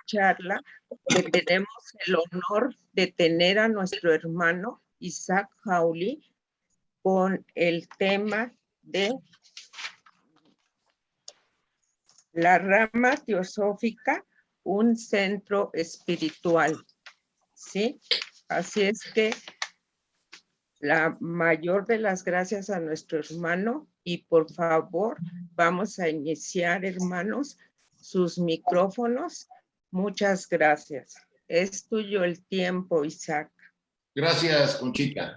charla que tenemos el honor de tener a nuestro hermano Isaac Hawley con el tema de la rama teosófica, un centro espiritual. ¿Sí? Así es que la mayor de las gracias a nuestro hermano y por favor vamos a iniciar, hermanos, sus micrófonos. Muchas gracias. Es tuyo el tiempo, Isaac. Gracias, Conchita.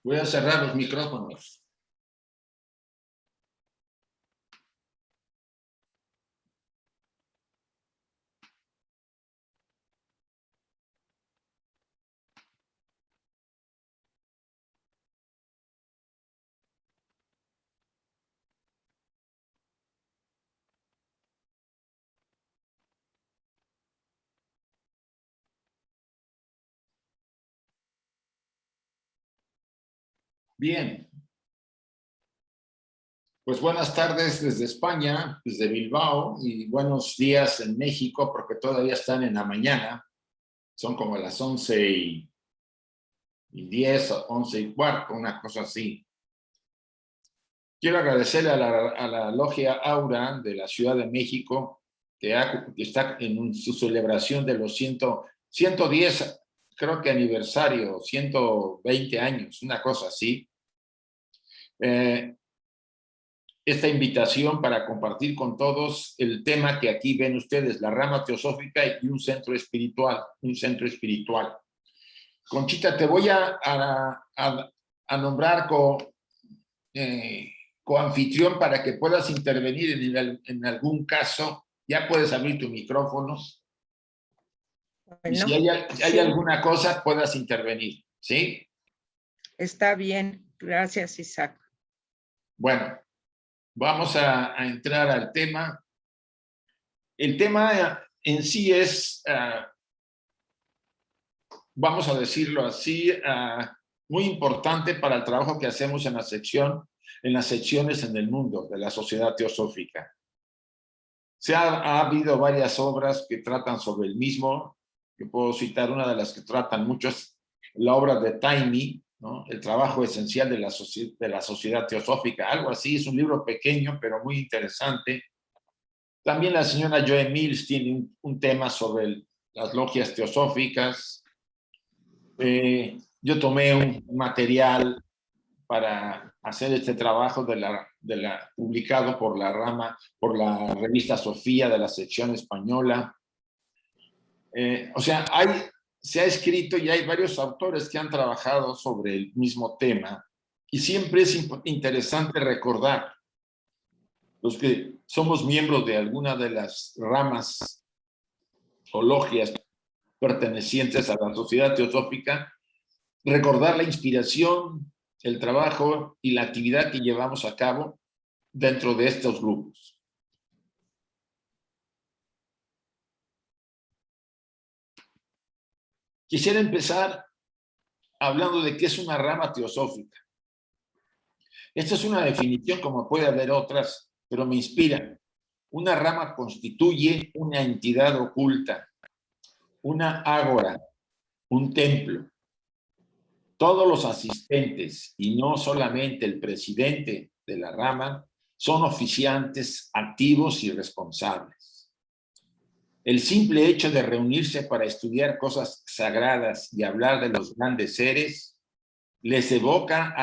Voy a cerrar los micrófonos. Bien. Pues buenas tardes desde España, desde Bilbao, y buenos días en México, porque todavía están en la mañana. Son como las 11:10, 11:15, una cosa así. Quiero agradecerle a la Logia Aura de la Ciudad de México, que está en su celebración de los 110, creo que aniversario, 120 años, una cosa así. Esta invitación para compartir con todos el tema que aquí ven ustedes, la rama teosófica y un centro espiritual, Conchita, te voy a nombrar coanfitrión para que puedas intervenir en algún caso. Ya puedes abrir tu micrófono. Bueno, y si hay alguna cosa, puedas intervenir, ¿sí? Está bien. Gracias, Isaac. Bueno, vamos a entrar al tema. El tema en sí es, vamos a decirlo así, muy importante para el trabajo que hacemos en las secciones en el mundo de la sociedad teosófica. Ha habido varias obras que tratan sobre el mismo. Yo puedo citar una de las que tratan mucho, es la obra de Taimi, ¿no? El trabajo esencial de la sociedad teosófica, algo así. Es un libro pequeño, pero muy interesante. También la señora Joe Mills tiene un tema sobre las logias teosóficas. Yo tomé un material para hacer este trabajo publicado por la revista Sofía de la sección española. O sea, se ha escrito y hay varios autores que han trabajado sobre el mismo tema, y siempre es interesante recordar, los que somos miembros de alguna de las ramas o logias pertenecientes a la sociedad teosófica, recordar la inspiración, el trabajo y la actividad que llevamos a cabo dentro de estos grupos. Quisiera empezar hablando de qué es una rama teosófica. Esta es una definición, como puede haber otras, pero me inspira. Una rama constituye una entidad oculta, una ágora, un templo. Todos los asistentes, y no solamente el presidente de la rama, son oficiantes activos y responsables. El simple hecho de reunirse para estudiar cosas sagradas y hablar de los grandes seres les evoca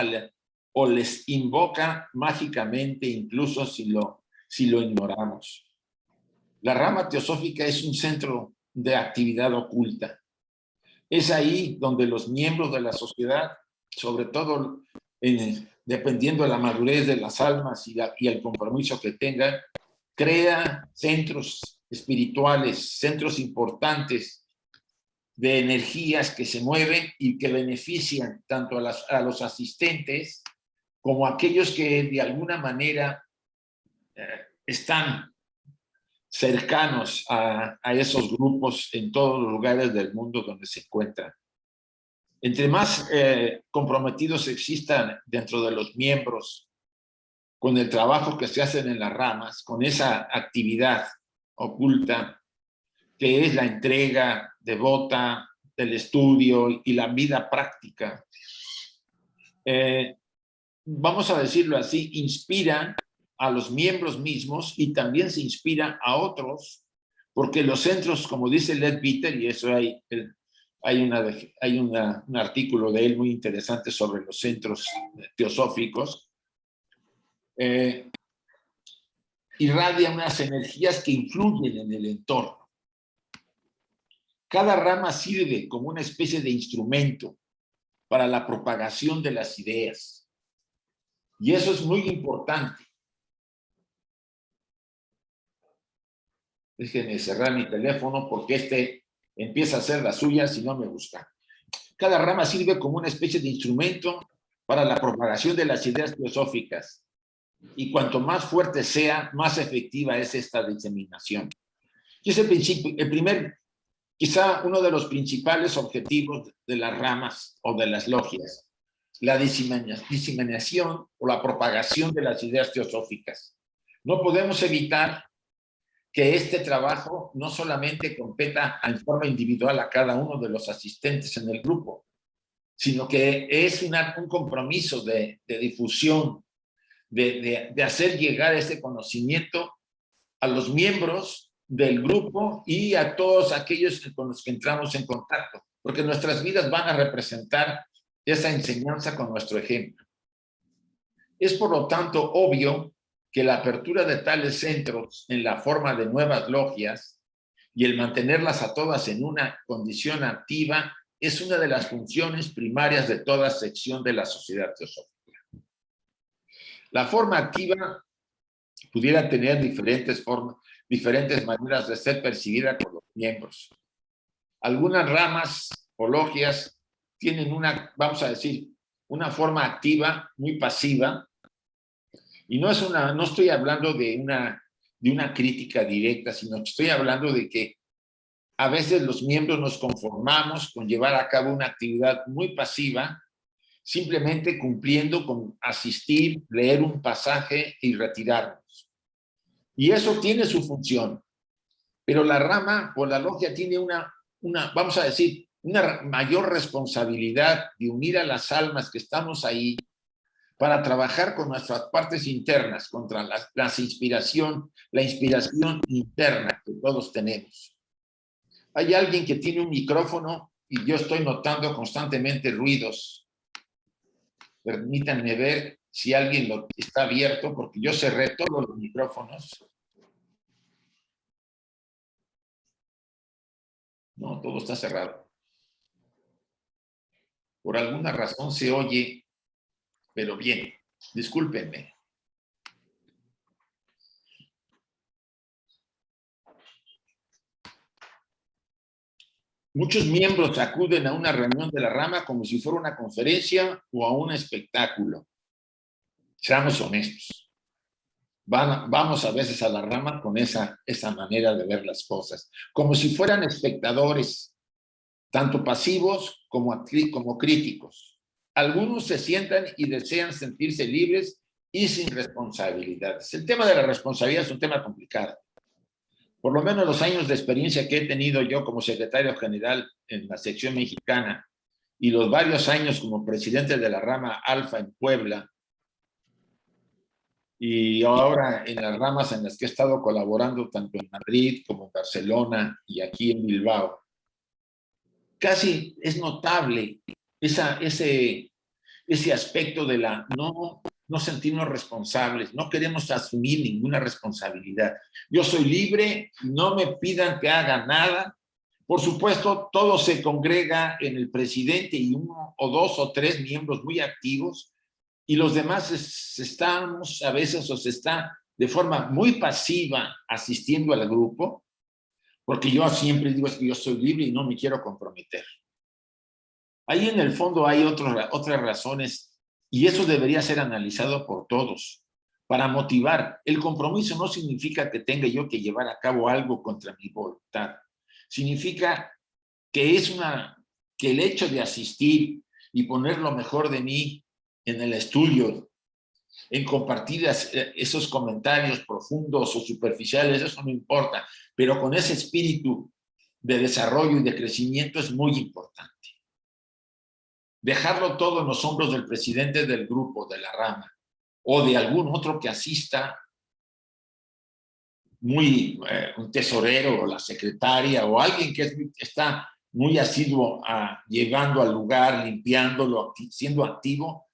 o les invoca mágicamente, incluso si lo ignoramos. La rama teosófica es un centro de actividad oculta. Es ahí donde los miembros de la sociedad, sobre todo dependiendo de la madurez de las almas y el compromiso que tengan, crea centros espirituales, centros importantes de energías que se mueven y que benefician tanto a los asistentes como a aquellos que de alguna manera están cercanos a esos grupos en todos los lugares del mundo donde se encuentran. Entre más comprometidos existan dentro de los miembros con el trabajo que se hacen en las ramas, con esa actividad oculta que es la entrega devota del estudio y la vida práctica, vamos a decirlo así, inspiran a los miembros mismos y también se inspiran a otros, porque los centros, como dice Leadbeater, y eso hay un artículo de él muy interesante sobre los centros teosóficos, irradia unas energías que influyen en el entorno. Cada rama sirve como una especie de instrumento para la propagación de las ideas. Y eso es muy importante. Déjenme cerrar mi teléfono porque este empieza a hacer la suya si no me gusta. Cada rama sirve como una especie de instrumento para la propagación de las ideas teosóficas. Y cuanto más fuerte sea, más efectiva es esta diseminación. Y es el principio, quizá uno de los principales objetivos de las ramas o de las logias, la diseminación o la propagación de las ideas teosóficas. No podemos evitar que este trabajo no solamente competa en forma individual a cada uno de los asistentes en el grupo, sino que es un compromiso de difusión, de hacer llegar ese conocimiento a los miembros del grupo y a todos aquellos con los que entramos en contacto, porque nuestras vidas van a representar esa enseñanza con nuestro ejemplo. Es por lo tanto obvio que la apertura de tales centros en la forma de nuevas logias y el mantenerlas a todas en una condición activa es una de las funciones primarias de toda sección de la sociedad teosófica. La forma activa pudiera tener diferentes maneras de ser percibida por los miembros. Algunas ramas o logias tienen vamos a decir, una forma activa muy pasiva, y no estoy hablando de una crítica directa, sino que estoy hablando de que a veces los miembros nos conformamos con llevar a cabo una actividad muy pasiva, simplemente cumpliendo con asistir, leer un pasaje y retirarnos. Y eso tiene su función, pero la rama o la logia tiene vamos a decir, una mayor responsabilidad de unir a las almas que estamos ahí para trabajar con nuestras partes internas, contra la inspiración interna que todos tenemos. Hay alguien que tiene un micrófono y yo estoy notando constantemente ruidos. Permítanme ver si alguien está abierto, porque yo cerré todos los micrófonos. No, todo está cerrado. Por alguna razón se oye, pero bien, discúlpenme. Muchos miembros acuden a una reunión de la rama como si fuera una conferencia o a un espectáculo. Seamos honestos. Vamos a veces a la rama con esa manera de ver las cosas, como si fueran espectadores, tanto pasivos como críticos. Algunos se sientan y desean sentirse libres y sin responsabilidades. El tema de la responsabilidad es un tema complicado. Por lo menos los años de experiencia que he tenido yo como secretario general en la sección mexicana y los varios años como presidente de la rama Alfa en Puebla, y ahora en las ramas en las que he estado colaborando tanto en Madrid como en Barcelona y aquí en Bilbao, casi es notable ese aspecto de no sentirnos responsables, no queremos asumir ninguna responsabilidad. Yo soy libre, no me pidan que haga nada. Por supuesto, todo se congrega en el presidente y 1 o 2 o 3 miembros muy activos, y los demás estamos a veces o se está de forma muy pasiva asistiendo al grupo, porque yo siempre digo es que yo soy libre y no me quiero comprometer. Ahí en el fondo hay otras razones, y eso debería ser analizado por todos. para motivar. El compromiso no significa que tenga yo que llevar a cabo algo contra mi voluntad. Significa que que el hecho de asistir y poner lo mejor de mí en el estudio, en compartir esos comentarios profundos o superficiales, eso no importa, pero con ese espíritu de desarrollo y de crecimiento es muy importante. Dejarlo todo en los hombros del presidente del grupo, de la rama, o de algún otro que asista, un tesorero o la secretaria o alguien que está muy asiduo llegando al lugar, limpiándolo, siendo activo,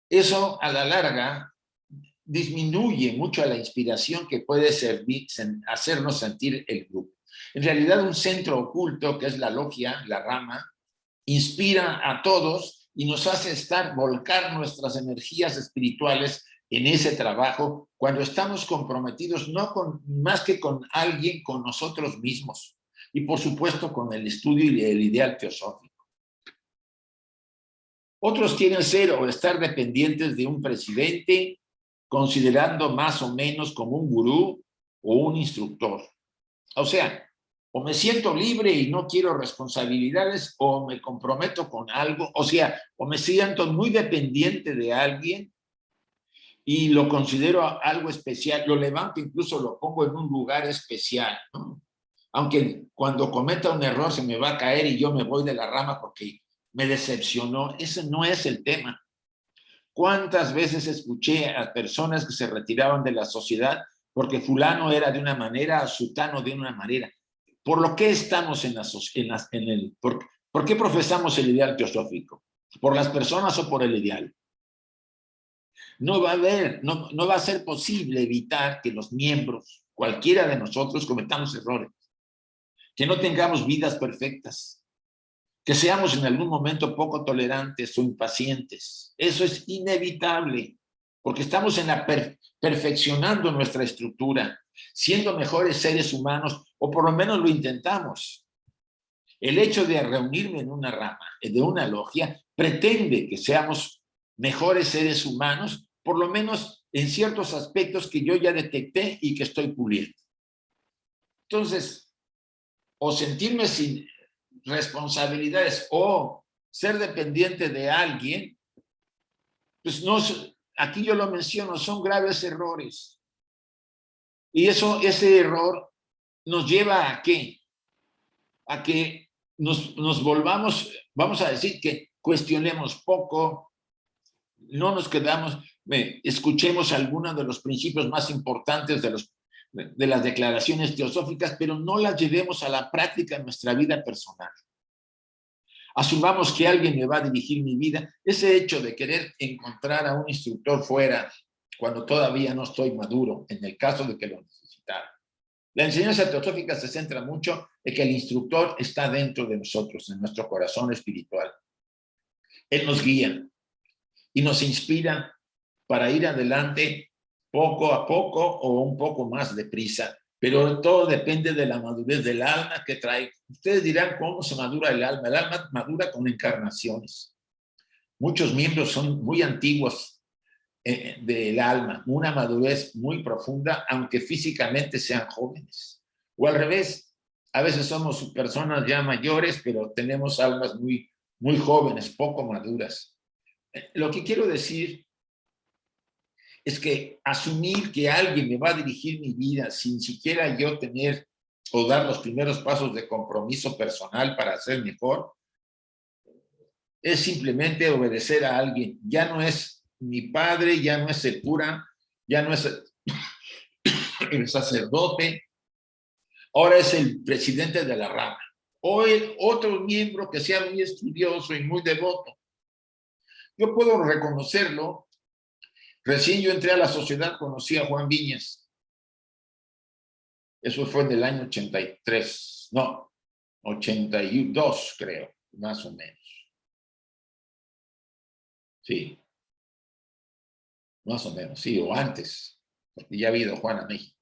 eso a la larga disminuye mucho la inspiración que puede hacernos sentir el grupo. En realidad, un centro oculto, que es la logia, la rama, inspira a todos y nos hace volcar nuestras energías espirituales en ese trabajo cuando estamos comprometidos más que con alguien, con nosotros mismos y por supuesto con el estudio y el ideal teosófico. Otros quieren ser o estar dependientes de un presidente, considerando más o menos como un gurú o un instructor. O sea, o me siento libre y no quiero responsabilidades, o me comprometo con algo, o sea, o me siento muy dependiente de alguien y lo considero algo especial, lo levanto, incluso lo pongo en un lugar especial, ¿no? Aunque cuando cometa un error se me va a caer y yo me voy de la rama porque me decepcionó. Ese no es el tema. ¿Cuántas veces escuché a personas que se retiraban de la sociedad porque fulano era de una manera, sutano de una manera? ¿Por lo que estamos ¿por qué profesamos el ideal teosófico? ¿Por las personas o por el ideal? No va a ser posible evitar que los miembros, cualquiera de nosotros, cometamos errores, que no tengamos vidas perfectas, que seamos en algún momento poco tolerantes o impacientes. Eso es inevitable, porque estamos perfeccionando nuestra estructura, siendo mejores seres humanos, o por lo menos lo intentamos. El hecho de reunirme en una rama, de una logia, pretende que seamos mejores seres humanos, por lo menos en ciertos aspectos que yo ya detecté y que estoy puliendo. Entonces, o sentirme sin responsabilidades o ser dependiente de alguien, pues no, aquí yo lo menciono, son graves errores. Y ese error nos lleva a ¿qué? A que nos volvamos, vamos a decir que cuestionemos poco, no nos quedamos, escuchemos algunos de los principios más importantes de las declaraciones teosóficas, pero no las llevemos a la práctica en nuestra vida personal. Asumamos que alguien me va a dirigir mi vida. Ese hecho de querer encontrar a un instructor fuera cuando todavía no estoy maduro, en el caso de que lo necesitara. La enseñanza teosófica se centra mucho en que el instructor está dentro de nosotros, en nuestro corazón espiritual. Él nos guía y nos inspira para ir adelante poco a poco o un poco más deprisa. Pero todo depende de la madurez del alma que trae. Ustedes dirán, ¿cómo se madura el alma? El alma madura con encarnaciones. Muchos miembros son muy antiguos del alma, una madurez muy profunda, aunque físicamente sean jóvenes. O al revés, a veces somos personas ya mayores, pero tenemos almas muy, muy jóvenes, poco maduras. Lo que quiero decir es que asumir que alguien me va a dirigir mi vida sin siquiera yo tener o dar los primeros pasos de compromiso personal para ser mejor, es simplemente obedecer a alguien. Ya no es mi padre, ya no es el cura, ya no es el sacerdote, ahora es el presidente de la rama, o el otro miembro que sea muy estudioso y muy devoto. Yo puedo reconocerlo. Recién yo entré a la sociedad, conocí a Juan Viñas. Eso fue en el año 83, no, 82 creo, más o menos. Sí, más o menos, sí, o antes, porque ya ha ido Juan a México.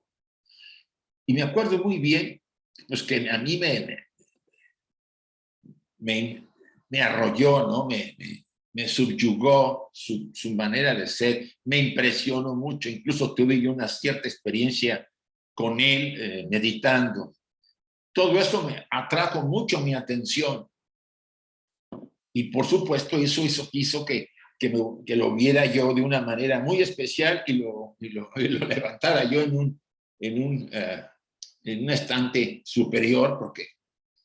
Y me acuerdo muy bien, pues que a mí me arrolló, ¿no? me subyugó su manera de ser, me impresionó mucho, incluso tuve yo una cierta experiencia con él meditando. Todo eso me atrajo mucho mi atención. Y por supuesto eso hizo que lo viera yo de una manera muy especial y lo levantara yo en un estante superior,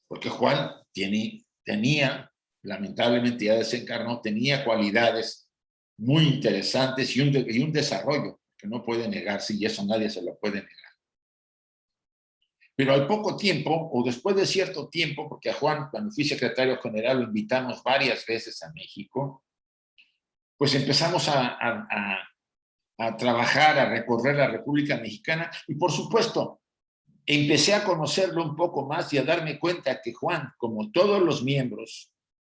porque Juan tenía, lamentablemente ya desencarnó, tenía cualidades muy interesantes y un desarrollo que no puede negarse, y eso nadie se lo puede negar. Pero al poco tiempo, o después de cierto tiempo, porque a Juan, cuando fui secretario general, lo invitamos varias veces a México, pues empezamos a trabajar, a recorrer la República Mexicana, y por supuesto, empecé a conocerlo un poco más y a darme cuenta que Juan, como todos los miembros,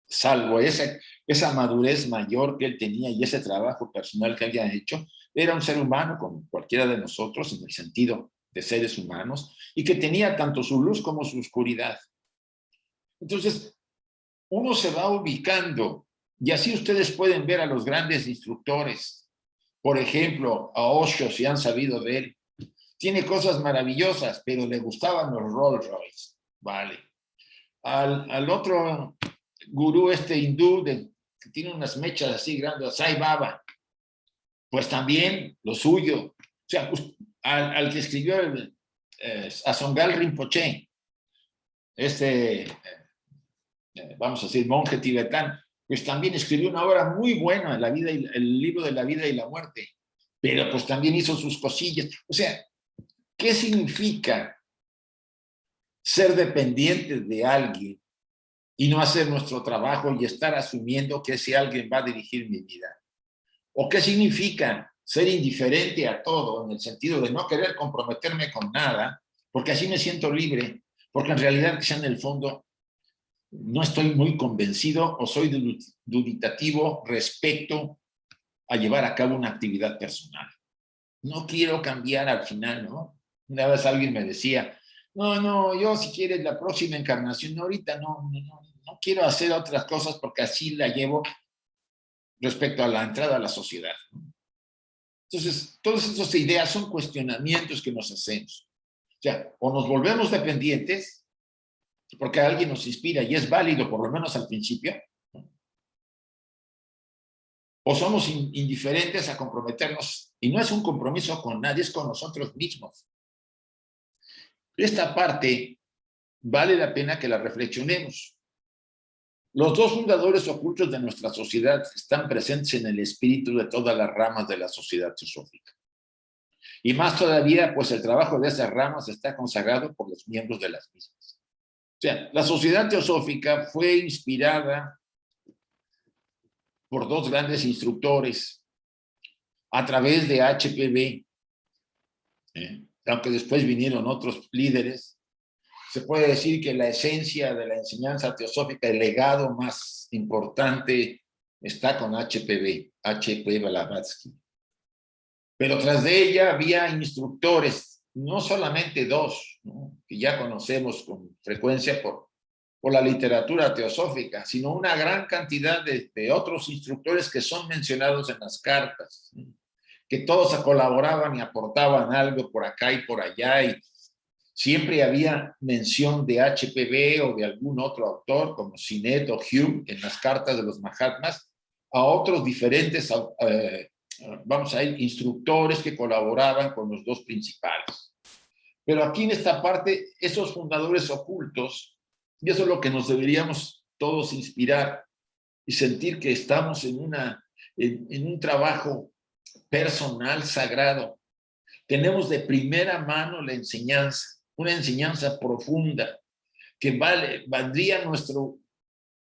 salvo esa madurez mayor que él tenía y ese trabajo personal que había hecho, era un ser humano como cualquiera de nosotros en el sentido de seres humanos, y que tenía tanto su luz como su oscuridad. Entonces, uno se va ubicando, y así ustedes pueden ver a los grandes instructores. Por ejemplo, a Osho, si han sabido de él, tiene cosas maravillosas, pero le gustaban los Rolls Royce, ¿vale? Al otro gurú hindú que tiene unas mechas así grandes, Sai Baba, pues también lo suyo. O sea, al que escribió Asongal Rinpoche, vamos a decir, monje tibetano, pues también escribió una obra muy buena, el libro de la vida y la muerte, pero pues también hizo sus cosillas. O sea, ¿qué significa ser dependientes de alguien y no hacer nuestro trabajo y estar asumiendo que ese alguien va a dirigir mi vida? ¿O qué significa ser indiferente a todo en el sentido de no querer comprometerme con nada, porque así me siento libre, porque en realidad quizá en el fondo no estoy muy convencido o soy duditativo respecto a llevar a cabo una actividad personal? No quiero cambiar al final, ¿no? Una vez alguien me decía, no, yo si quieres la próxima encarnación, no, ahorita no quiero hacer otras cosas porque así la llevo respecto a la entrada a la sociedad. Entonces, todas esas ideas son cuestionamientos que nos hacemos. O sea, o nos volvemos dependientes, porque alguien nos inspira y es válido, por lo menos al principio, ¿no? O somos indiferentes a comprometernos, y no es un compromiso con nadie, es con nosotros mismos. Esta parte vale la pena que la reflexionemos. Los dos fundadores ocultos de nuestra sociedad están presentes en el espíritu de todas las ramas de la sociedad teosófica. Y más todavía, pues el trabajo de esas ramas está consagrado por los miembros de las mismas. O sea, la sociedad teosófica fue inspirada por dos grandes instructores a través de HPB, aunque después vinieron otros líderes. Se puede decir que la esencia de la enseñanza teosófica, el legado más importante, está con H.P. Blavatsky. Pero tras de ella había instructores, no solamente dos, ¿no?, que ya conocemos con frecuencia por la literatura teosófica, sino una gran cantidad de otros instructores que son mencionados en las cartas, ¿no?, que todos colaboraban y aportaban algo por acá y por allá, y siempre había mención de HPB o de algún otro autor, como Sinet o Hume, en las cartas de los Mahatmas, a otros diferentes, vamos a ir, instructores que colaboraban con los dos principales. Pero aquí en esta parte, esos fundadores ocultos, y eso es lo que nos deberíamos todos inspirar y sentir que estamos en un trabajo personal sagrado. Tenemos de primera mano la enseñanza, una enseñanza profunda que valdría nuestro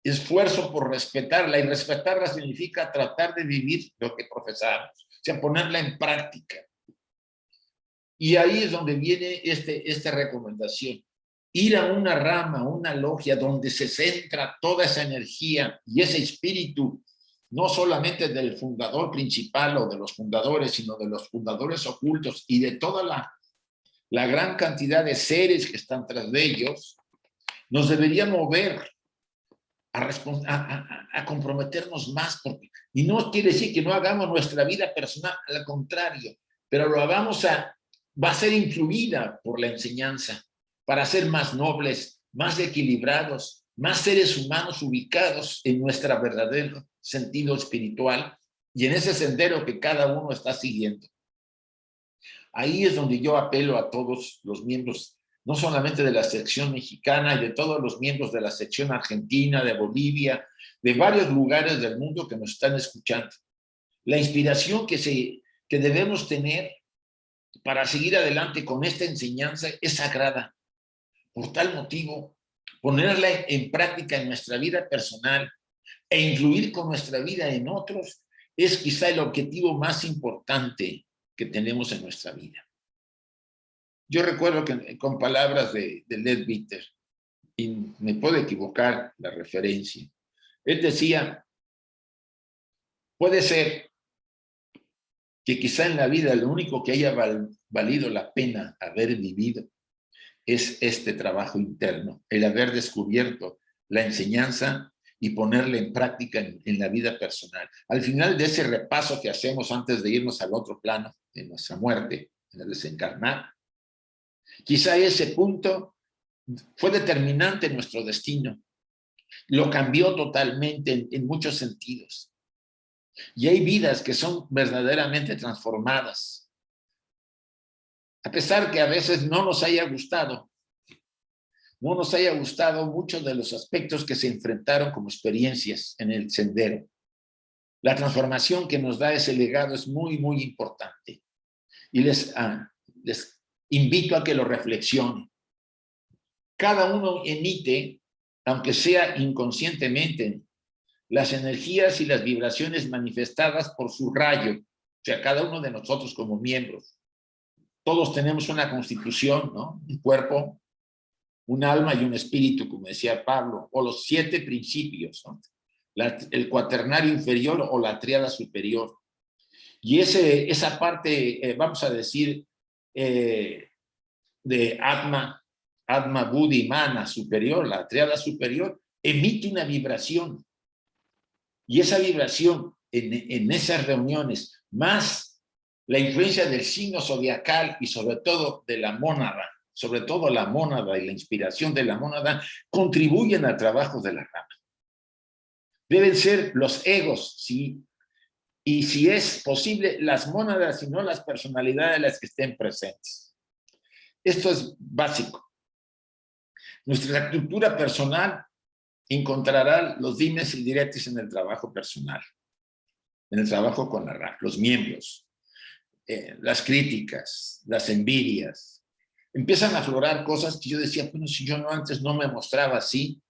esfuerzo por respetarla, y respetarla significa tratar de vivir lo que profesamos, o sea, ponerla en práctica. Y ahí es donde viene esta recomendación. Ir a una rama, una logia donde se centra toda esa energía y ese espíritu, no solamente del fundador principal o de los fundadores, sino de los fundadores ocultos y de toda la gran cantidad de seres que están tras de ellos, nos debería mover a comprometernos más. Y no quiere decir que no hagamos nuestra vida personal, al contrario, pero lo hagamos va a ser influida por la enseñanza para ser más nobles, más equilibrados, más seres humanos ubicados en nuestro verdadero sentido espiritual y en ese sendero que cada uno está siguiendo. Ahí es donde yo apelo a todos los miembros, no solamente de la sección mexicana y de todos los miembros de la sección argentina, de Bolivia, de varios lugares del mundo que nos están escuchando. La inspiración que debemos tener para seguir adelante con esta enseñanza es sagrada. Por tal motivo, ponerla en práctica en nuestra vida personal e influir con nuestra vida en otros es quizá el objetivo más importante que tenemos en nuestra vida. Yo recuerdo que con palabras de Leadbeater, y me puedo equivocar la referencia, él decía, puede ser que quizá en la vida lo único que haya valido la pena haber vivido es este trabajo interno, el haber descubierto la enseñanza y ponerla en práctica en la vida personal. Al final de ese repaso que hacemos antes de irnos al otro plano de nuestra muerte, en el desencarnar, quizá ese punto fue determinante en nuestro destino. Lo cambió totalmente en muchos sentidos. Y hay vidas que son verdaderamente transformadas. A pesar que a veces no nos haya gustado muchos de los aspectos que se enfrentaron como experiencias en el sendero. La transformación que nos da ese legado es muy, muy importante. Y les invito a que lo reflexionen. Cada uno emite, aunque sea inconscientemente, las energías y las vibraciones manifestadas por su rayo. O sea, cada uno de nosotros como miembros. Todos tenemos una constitución, ¿no? Un cuerpo, un alma y un espíritu, como decía Pablo, o los 7 principios, ¿no? El cuaternario inferior o la tríada superior. Y esa parte, vamos a decir, de Atma, Buddhi, Mana superior, la tríada superior, emite una vibración. Y esa vibración en esas reuniones, más la influencia del signo zodiacal y sobre todo de la mónada, sobre todo la mónada y la inspiración de la mónada, contribuyen al trabajo de la rama. Deben ser los egos, ¿sí? Y si es posible, las mónadas y no las personalidades las que estén presentes. Esto es básico. Nuestra estructura personal encontrará los dimes y diretes en el trabajo personal, en el trabajo con la rama, los miembros, las críticas, las envidias. Empiezan a aflorar cosas que yo decía, bueno, si yo antes no me mostraba así.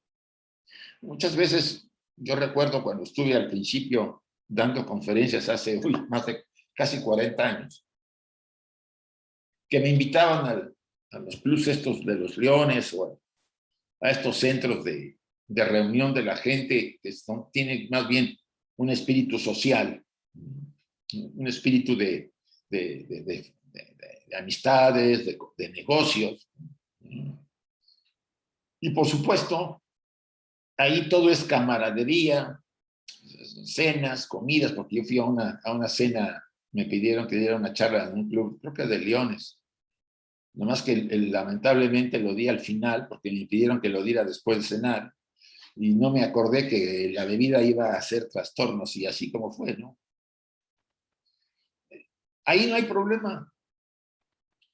Muchas veces, yo recuerdo cuando estuve al principio dando conferencias hace más de casi 40 años, que me invitaban a los clubs estos de los leones o a estos centros de reunión de la gente que tiene más bien un espíritu social, un espíritu de amistades, de negocios. Y por supuesto, ahí todo es camaradería, cenas, comidas, porque yo fui a una cena, me pidieron que diera una charla en un club, creo que de leones. Nomás que lamentablemente lo di al final, porque me pidieron que lo diera después de cenar, y no me acordé que la bebida iba a hacer trastornos, y así como fue, ¿no? Ahí no hay problema.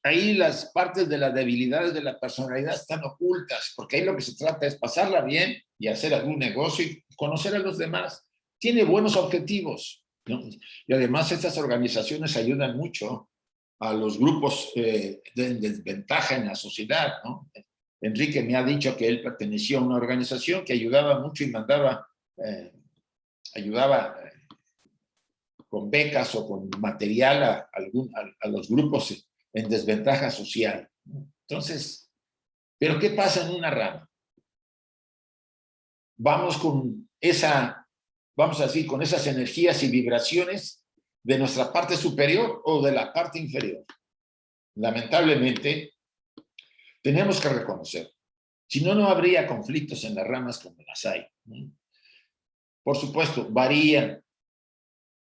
Ahí las partes de las debilidades de la personalidad están ocultas, porque ahí lo que se trata es pasarla bien y hacer algún negocio y conocer a los demás. Tiene buenos objetivos, ¿no? Y además estas organizaciones ayudan mucho a los grupos de desventaja en la sociedad, ¿no? Enrique me ha dicho que él pertenecía a una organización que ayudaba mucho y ayudaba con becas o con material a los grupos en desventaja social. Entonces, ¿pero qué pasa en una rama? Vamos a decir, con esas energías y vibraciones de nuestra parte superior o de la parte inferior. Lamentablemente, tenemos que reconocer Si no, no habría conflictos en las ramas como las hay, ¿no? Por supuesto, varían.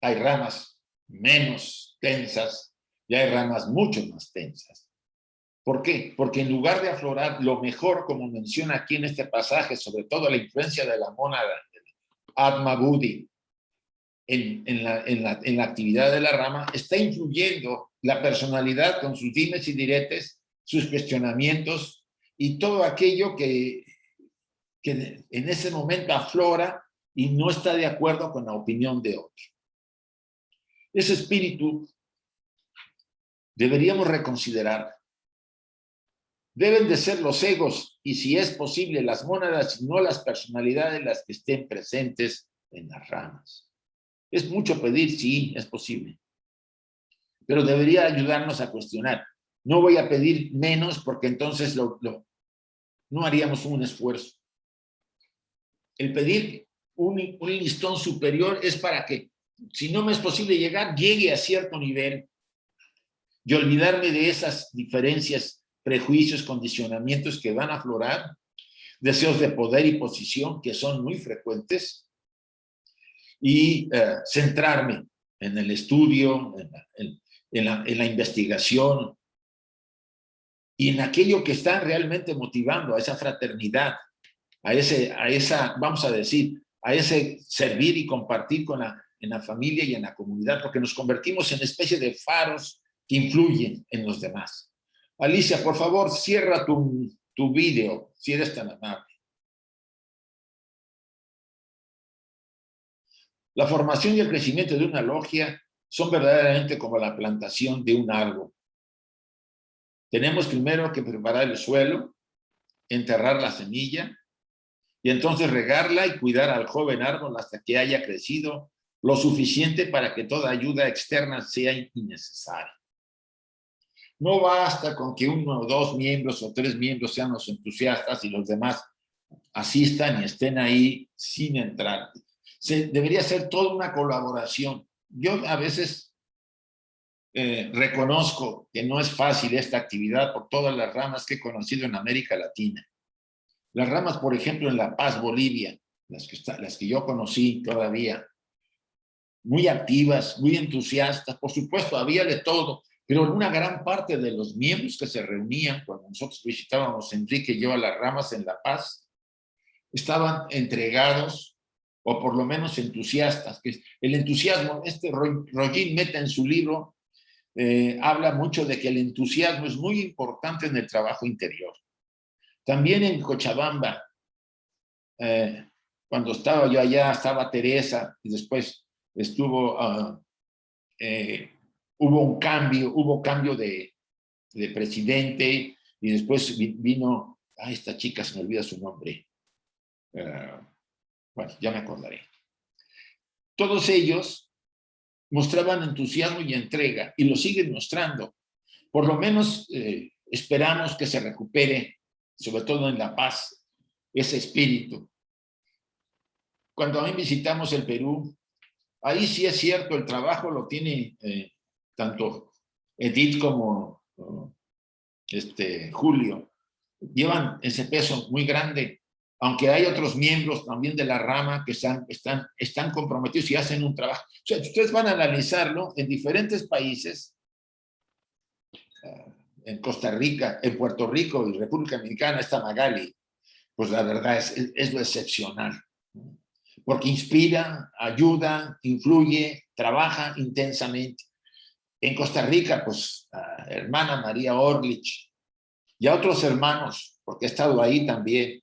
Hay ramas menos tensas y hay ramas mucho más tensas. ¿Por qué? Porque en lugar de aflorar lo mejor, como menciona aquí en este pasaje, sobre todo la influencia de la mónada, Atma Buddhi, en la actividad de la rama, está influyendo la personalidad con sus dimes y diretes, sus cuestionamientos y todo aquello que en ese momento aflora y no está de acuerdo con la opinión de otro. Ese espíritu deberíamos reconsiderar. Deben de ser los egos y, si es posible, las mónadas y no las personalidades las que estén presentes en las ramas. ¿Es mucho pedir? Sí, es posible. Pero debería ayudarnos a cuestionar. No voy a pedir menos porque entonces no haríamos un esfuerzo. El pedir un listón superior es para que, si no me es posible llegar, llegue a cierto nivel y olvidarme de esas diferencias, prejuicios, condicionamientos que van a aflorar, deseos de poder y posición que son muy frecuentes, y centrarme en el estudio, en la investigación y en aquello que está realmente motivando a esa fraternidad, a esa, vamos a decir, a ese servir y compartir en la familia y en la comunidad, porque nos convertimos en especie de faros que influyen en los demás. Alicia, por favor, cierra tu vídeo, si eres tan amable. La formación y el crecimiento de una logia son verdaderamente como la plantación de un árbol. Tenemos primero que preparar el suelo, enterrar la semilla y entonces regarla y cuidar al joven árbol hasta que haya crecido lo suficiente para que toda ayuda externa sea innecesaria. No basta con que 1 o 2 miembros o 3 miembros sean los entusiastas y los demás asistan y estén ahí sin entrar. Debería ser toda una colaboración. Yo a veces reconozco que no es fácil esta actividad por todas las ramas que he conocido en América Latina. Las ramas, por ejemplo, en La Paz, Bolivia, las que yo conocí todavía, muy activas, muy entusiastas, por supuesto, había de todo, pero una gran parte de los miembros que se reunían cuando nosotros visitábamos, Enrique y yo, a las ramas en La Paz, estaban entregados o por lo menos entusiastas. El entusiasmo, Rollin Meta en su libro habla mucho de que el entusiasmo es muy importante en el trabajo interior. También en Cochabamba, cuando estaba yo allá, estaba Teresa y después hubo cambio de presidente y después vino, esta chica se me olvida su nombre. Bueno, ya me acordaré. Todos ellos mostraban entusiasmo y entrega y lo siguen mostrando. Por lo menos esperamos que se recupere, sobre todo en La Paz, ese espíritu. Cuando también visitamos el Perú, ahí sí es cierto, el trabajo lo tiene tanto Edith como Julio. Llevan ese peso muy grande, aunque hay otros miembros también de la rama que están comprometidos y hacen un trabajo. O sea, ustedes van a analizarlo en diferentes países, en Costa Rica, en Puerto Rico y República Dominicana está Magali, pues la verdad es lo excepcional, porque inspira, ayuda, influye, trabaja intensamente. En Costa Rica, pues, hermana María Orlich y a otros hermanos, porque he estado ahí también.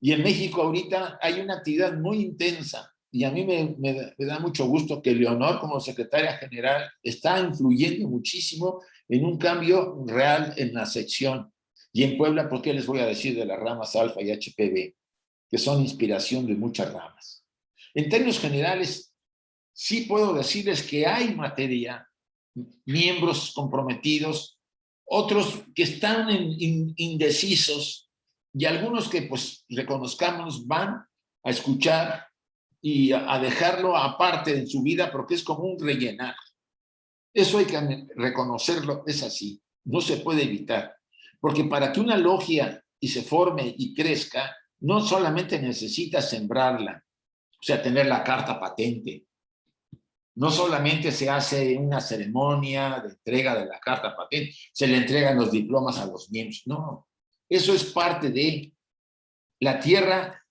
Y en México ahorita hay una actividad muy intensa y a mí me da mucho gusto que Leonor, como secretaria general, está influyendo muchísimo en un cambio real en la sección. Y en Puebla, ¿por qué les voy a decir de las ramas alfa y HPV? Que son inspiración de muchas ramas. En términos generales, sí puedo decirles que hay materia, miembros comprometidos, otros que están indecisos y algunos que, pues, reconozcamos, van a escuchar y a dejarlo aparte en su vida porque es como un rellenar. Eso hay que reconocerlo, es así, no se puede evitar. Porque para que una logia y se forme y crezca, no solamente necesita sembrarla, o sea, tener la carta patente. No solamente se hace una ceremonia de entrega de la carta patente, se le entregan los diplomas a los miembros. No, eso es parte de la tierra.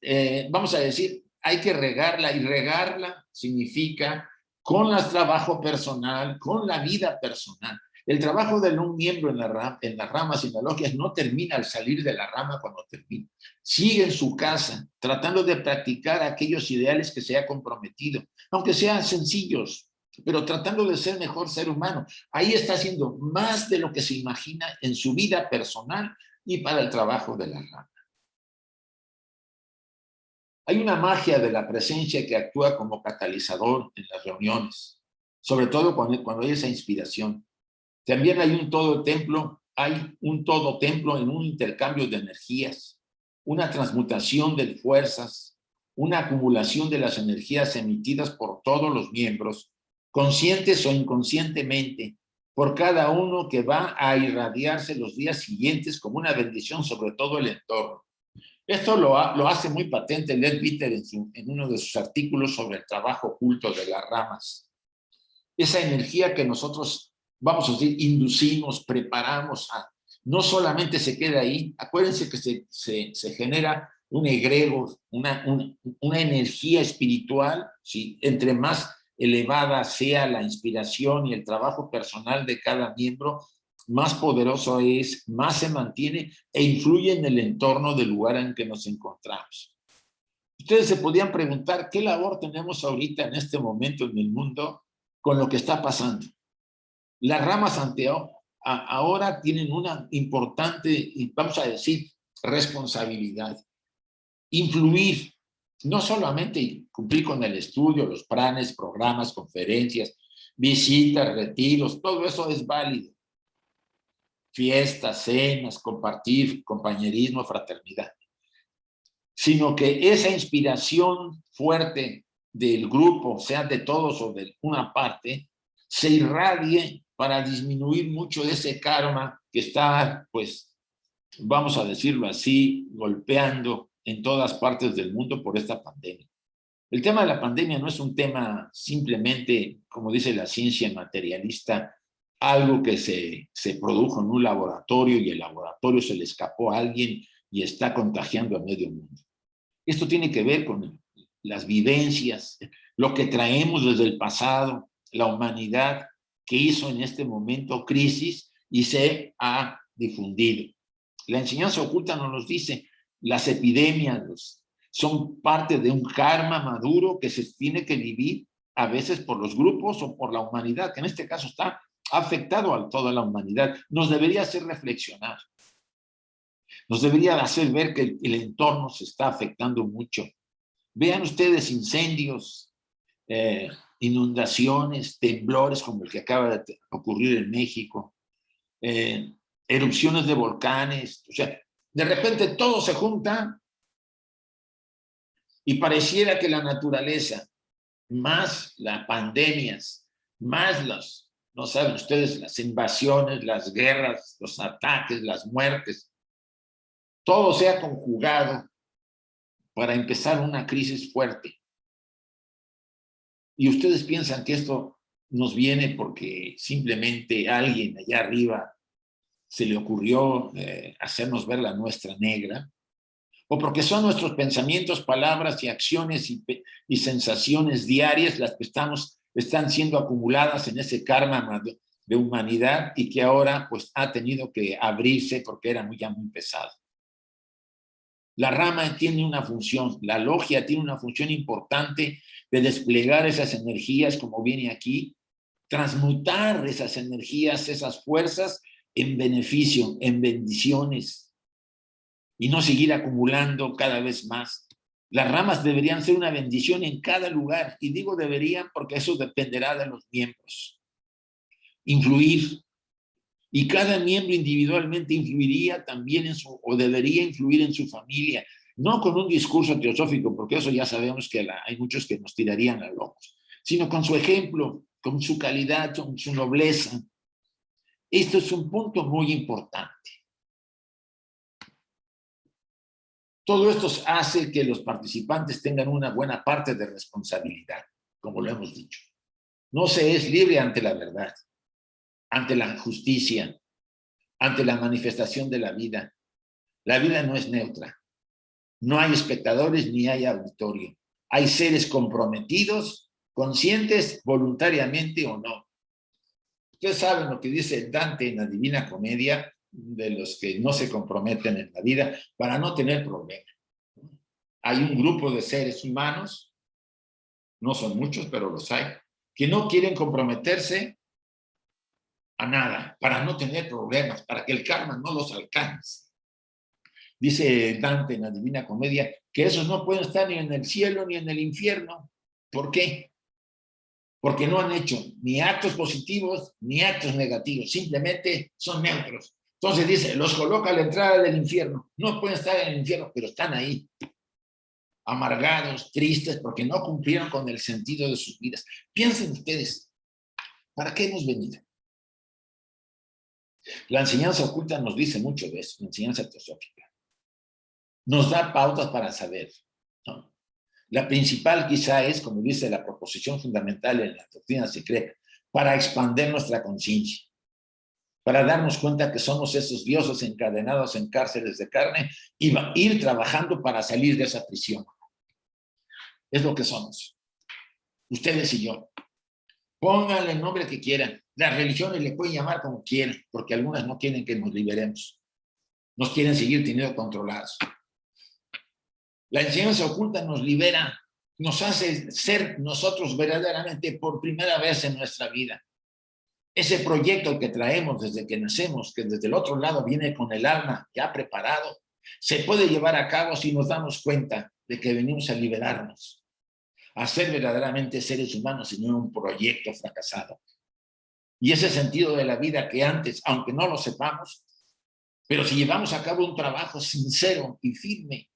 Vamos a decir, hay que regarla, y regarla significa con el trabajo personal, con la vida personal. El trabajo de un miembro en las ramas y en las logias no termina al salir de la rama cuando termina. Sigue en su casa, tratando de practicar aquellos ideales que se ha comprometido, aunque sean sencillos, pero tratando de ser mejor ser humano. Ahí está haciendo más de lo que se imagina en su vida personal y para el trabajo de la rama. Hay una magia de la presencia que actúa como catalizador en las reuniones, sobre todo cuando hay esa inspiración. También hay un todo templo en un intercambio de energías, una transmutación de fuerzas, una acumulación de las energías emitidas por todos los miembros, conscientes o inconscientemente, por cada uno, que va a irradiarse los días siguientes como una bendición sobre todo el entorno. Esto lo hace muy patente Leadbeater en uno de sus artículos sobre el trabajo oculto de las ramas. Esa energía que nosotros, vamos a decir, inducimos, preparamos, no solamente se queda ahí. Acuérdense que se genera un egregor, una energía espiritual, ¿sí? Entre más elevada sea la inspiración y el trabajo personal de cada miembro, más poderoso es, más se mantiene e influye en el entorno del lugar en que nos encontramos. Ustedes se podían preguntar, ¿qué labor tenemos ahorita en este momento en el mundo con lo que está pasando? Las ramas ahora tienen una importante, vamos a decir, responsabilidad. Influir, no solamente cumplir con el estudio, los planes, programas, conferencias, visitas, retiros, todo eso es válido. Fiestas, cenas, compartir, compañerismo, fraternidad. Sino que esa inspiración fuerte del grupo, sea de todos o de una parte, se irradie para disminuir mucho de ese karma que está, pues, vamos a decirlo así, golpeando en todas partes del mundo por esta pandemia. El tema de la pandemia no es un tema simplemente, como dice la ciencia materialista, algo que se produjo en un laboratorio y el laboratorio se le escapó a alguien y está contagiando a medio mundo. Esto tiene que ver con las vivencias, lo que traemos desde el pasado, la humanidad que hizo en este momento crisis y se ha difundido. La enseñanza oculta nos dice, las epidemias son parte de un karma maduro que se tiene que vivir a veces por los grupos o por la humanidad, que en este caso está afectado a toda la humanidad. Nos debería hacer reflexionar. Nos debería hacer ver que el entorno se está afectando mucho. Vean ustedes incendios, inundaciones, temblores como el que acaba de ocurrir en México, erupciones de volcanes. O sea, de repente todo se junta y pareciera que la naturaleza, más las pandemias, más no saben ustedes, las invasiones, las guerras, los ataques, las muertes, todo se ha conjugado para empezar una crisis fuerte. Y ustedes piensan que esto nos viene porque simplemente a alguien allá arriba se le ocurrió hacernos ver la nuestra negra, o porque son nuestros pensamientos, palabras y acciones y sensaciones diarias las que están siendo acumuladas en ese karma de humanidad y que ahora pues ha tenido que abrirse porque era ya muy pesado. La rama tiene una función, la logia tiene una función importante de desplegar esas energías, como viene aquí, transmutar esas energías, esas fuerzas en beneficio, en bendiciones, y no seguir acumulando cada vez más. Las ramas deberían ser una bendición en cada lugar, y digo deberían porque eso dependerá de los miembros. Influir. Y cada miembro individualmente influiría también o debería influir en su familia, no con un discurso teosófico, porque eso ya sabemos que hay muchos que nos tirarían a locos, sino con su ejemplo, con su calidad, con su nobleza. Esto es un punto muy importante. Todo esto hace que los participantes tengan una buena parte de responsabilidad, como lo hemos dicho. No se es libre ante la verdad, ante la justicia, ante la manifestación de la vida. La vida no es neutra. No hay espectadores ni hay auditorio. Hay seres comprometidos, conscientes voluntariamente o no. Ustedes saben lo que dice Dante en la Divina Comedia, de los que no se comprometen en la vida para no tener problemas. Hay un grupo de seres humanos, no son muchos, pero los hay, que no quieren comprometerse a nada, para no tener problemas, para que el karma no los alcance. Dice Dante en la Divina Comedia que esos no pueden estar ni en el cielo ni en el infierno. ¿Por qué? Porque no han hecho ni actos positivos ni actos negativos, simplemente son neutros. Entonces dice, los coloca a la entrada del infierno. No pueden estar en el infierno, pero están ahí, amargados, tristes, porque no cumplieron con el sentido de sus vidas. Piensen ustedes, ¿para qué hemos venido? La enseñanza oculta nos dice mucho de eso, la enseñanza teosófica. Nos da pautas para saber, ¿no? La principal quizá es, como dice la proposición fundamental en la doctrina secreta, para expandir nuestra conciencia, para darnos cuenta que somos esos dioses encadenados en cárceles de carne y ir trabajando para salir de esa prisión. Es lo que somos, ustedes y yo. Pónganle el nombre que quieran. Las religiones le pueden llamar como quieran, porque algunas no quieren que nos liberemos. Nos quieren seguir teniendo controlados. La enseñanza oculta nos libera, nos hace ser nosotros verdaderamente por primera vez en nuestra vida. Ese proyecto que traemos desde que nacemos, que desde el otro lado viene con el alma ya preparado, se puede llevar a cabo si nos damos cuenta de que venimos a liberarnos, a ser verdaderamente seres humanos y no un proyecto fracasado. Y ese sentido de la vida que antes, aunque no lo sepamos, pero si llevamos a cabo un trabajo sincero y firme,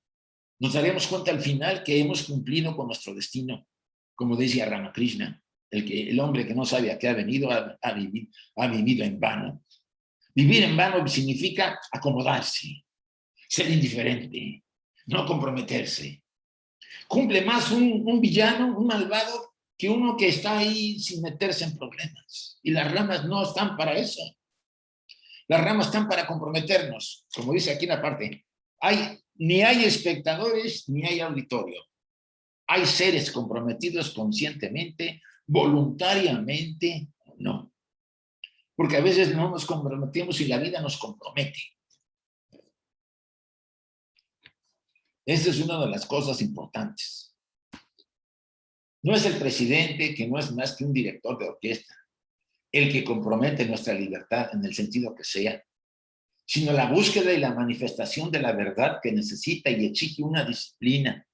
nos daremos cuenta al final que hemos cumplido con nuestro destino, como decía Ramakrishna, el hombre que no sabe a qué ha venido ha vivido en vano. Vivir en vano significa acomodarse, ser indiferente, no comprometerse. Cumple más un villano, un malvado, que uno que está ahí sin meterse en problemas. Y las ramas no están para eso. Las ramas están para comprometernos, como dice aquí en la parte. Ni hay espectadores, ni hay auditorio. Hay seres comprometidos conscientemente, voluntariamente, no. Porque a veces no nos comprometemos y la vida nos compromete. Esta es una de las cosas importantes. No es el presidente, que no es más que un director de orquesta, el que compromete nuestra libertad en el sentido que sea, sino la búsqueda y la manifestación de la verdad que necesita y exige una disciplina,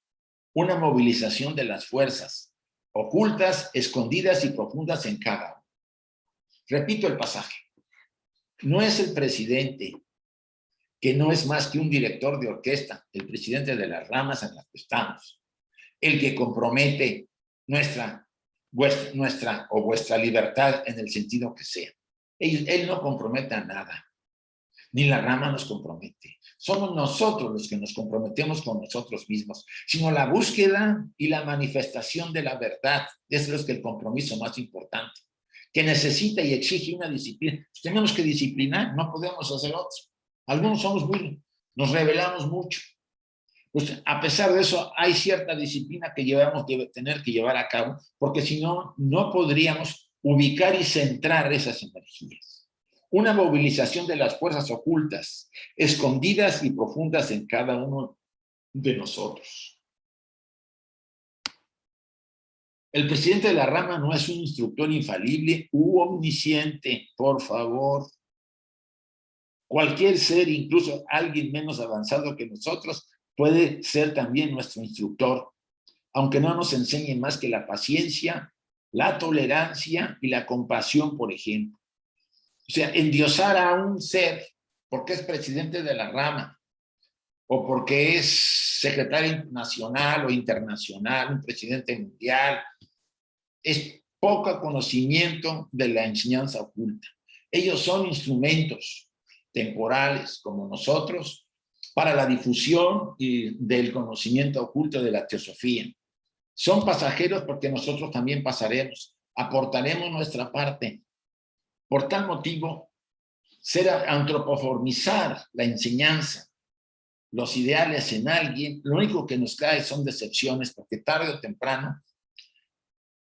una movilización de las fuerzas, ocultas, escondidas y profundas en cada uno. Repito el pasaje. No es el presidente, que no es más que un director de orquesta, el presidente de las ramas en las que estamos, el que compromete nuestra o vuestra libertad en el sentido que sea. Él no compromete a nada, ni la rama nos compromete. Somos nosotros los que nos comprometemos con nosotros mismos, sino la búsqueda y la manifestación de la verdad. Ese es el compromiso más importante, que necesita y exige una disciplina. Pues tenemos que disciplinar, no podemos hacer otro. Algunos nos rebelamos mucho. Pues a pesar de eso, hay cierta disciplina que tener que llevar a cabo, porque si no, no podríamos ubicar y centrar esas energías. Una movilización de las fuerzas ocultas, escondidas y profundas en cada uno de nosotros. El presidente de la rama no es un instructor infalible u omnisciente, por favor. Cualquier ser, incluso alguien menos avanzado que nosotros, puede ser también nuestro instructor, aunque no nos enseñe más que la paciencia, la tolerancia y la compasión, por ejemplo. O sea, endiosar a un ser porque es presidente de la rama o porque es secretario nacional o internacional, un presidente mundial, es poco conocimiento de la enseñanza oculta. Ellos son instrumentos temporales como nosotros, para la difusión del conocimiento oculto de la teosofía. Son pasajeros porque nosotros también pasaremos, aportaremos nuestra parte. Por tal motivo, antropoformizar la enseñanza, los ideales en alguien, lo único que nos cae son decepciones, porque tarde o temprano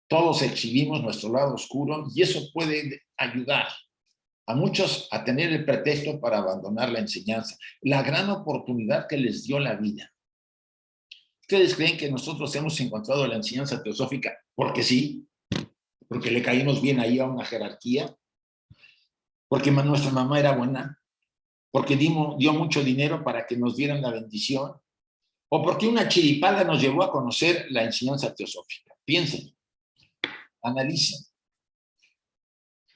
todos exhibimos nuestro lado oscuro y eso puede ayudar a muchos a tener el pretexto para abandonar la enseñanza, la gran oportunidad que les dio la vida. ¿Ustedes creen que nosotros hemos encontrado la enseñanza teosófica porque sí? ¿Porque le caímos bien ahí a una jerarquía? ¿Porque nuestra mamá era buena? ¿Porque dio mucho dinero para que nos dieran la bendición? ¿O porque una chiripada nos llevó a conocer la enseñanza teosófica? Piensen, analicen.